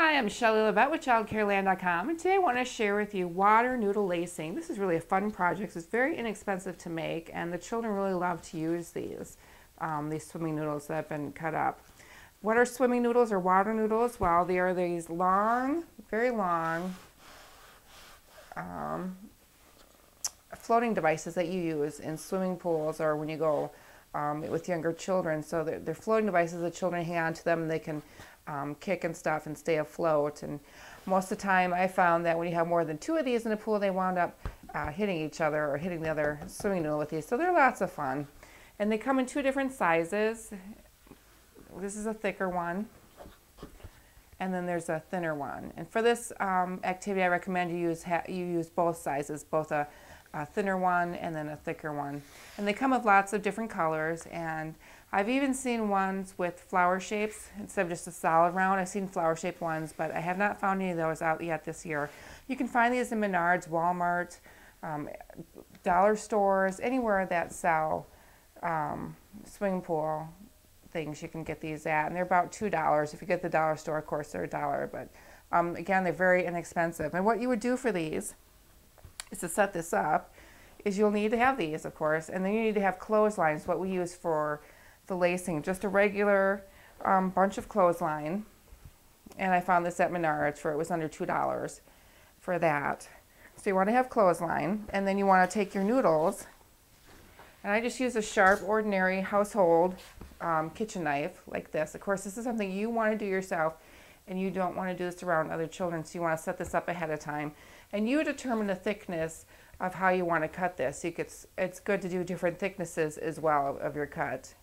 Hi, I'm Shelly Levette with ChildCareLand.com, and today I want to share with you water noodle lacing. This is really a fun project. It's very inexpensive to make, and the children really love to use these swimming noodles that have been cut up. What are swimming noodles or water noodles? Well, they are these long, very long floating devices that you use in swimming pools or when you go with younger children. So they're floating devices. The children hang on to them and they can kick and stuff and stay afloat. And most of the time I found that when you have more than two of these in a pool, they wound up hitting each other or hitting the other swimming noodle with these. So they're lots of fun. And they come in two different sizes. This is a thicker one, and then there's a thinner one. And for this activity, I recommend you use both sizes, both a thinner one and then a thicker one. And they come with lots of different colors, and I've even seen ones with flower shapes instead of just a solid round. I've seen flower shaped ones, but I have not found any of those out yet this year. You can find these in Menards, Walmart, dollar stores, anywhere that sell swimming pool things. You can get these at, and they're about $2. If you get the dollar store, of course, they're $1, but again, they're very inexpensive. And what you would do for these is to set this up is you'll need to have these, of course, and then you need to have clotheslines, what we use for the lacing, just a regular bunch of clothesline. And I found this at Menards for, it was under $2 for that. So you want to have clothesline, and then you want to take your noodles, and I just use a sharp, ordinary household kitchen knife like this. Of course, this is something you want to do yourself, and you don't want to do this around other children, so you want to set this up ahead of time. And you determine the thickness of how you want to cut this. It's good to do different thicknesses as well of your cut.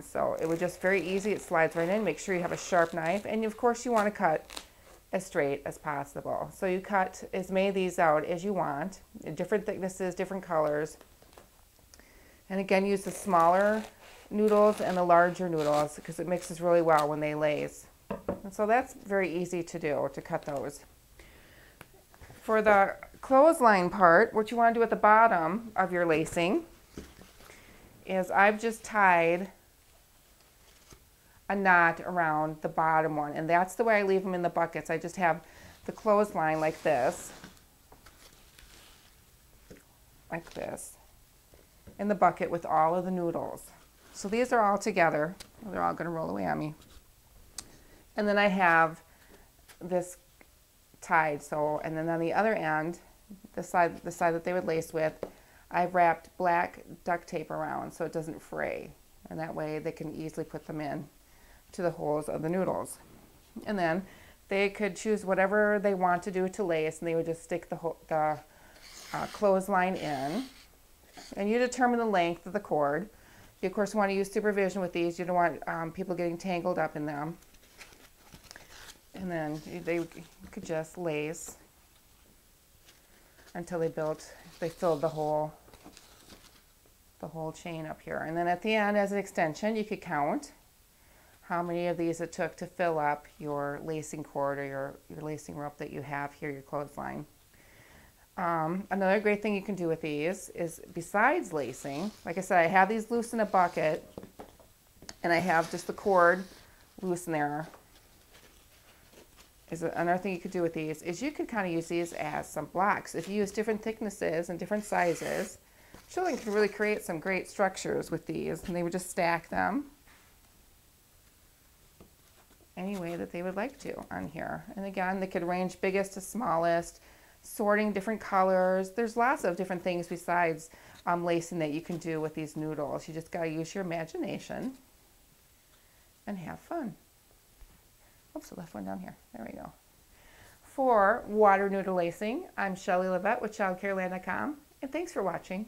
So it was just very easy. It slides right in. Make sure you have a sharp knife, and of course you want to cut as straight as possible. So you cut as many of these out as you want, different thicknesses, different colors. And again, use the smaller noodles and the larger noodles because it mixes really well when they lace. And so that's very easy to do, to cut those. For the clothesline part, what you want to do at the bottom of your lacing is I've just tied a knot around the bottom one, and that's the way I leave them in the buckets. I just have the clothesline like this, in the bucket with all of the noodles. So these are all together. They're all going to roll away on me. And then I have this tied. So, and then on the other end, the side that they would lace with, I've wrapped black duct tape around so it doesn't fray. And that way they can easily put them in to the holes of the noodles. And then they could choose whatever they want to do to lace, and they would just stick the clothesline in. And you determine the length of the cord. You, of course, want to use supervision with these. You don't want people getting tangled up in them. And then they could just lace until they filled the whole chain up here. And then at the end, as an extension, you could count how many of these it took to fill up your lacing cord or your lacing rope that you have here, your clothesline. Another great thing you can do with these is, besides lacing, like I said, I have these loose in a bucket, and I have just the cord loose in there. Another thing you could do with these is you could kind of use these as some blocks. If you use different thicknesses and different sizes, children can really create some great structures with these, and they would just stack them any way that they would like to on here. And again, they could range biggest to smallest, sorting different colors. There's lots of different things besides lacing that you can do with these noodles. You just got to use your imagination and have fun. Oops, I left one down here. There we go. For water noodle lacing, I'm Shelly Levette with ChildCareLand.com, and thanks for watching.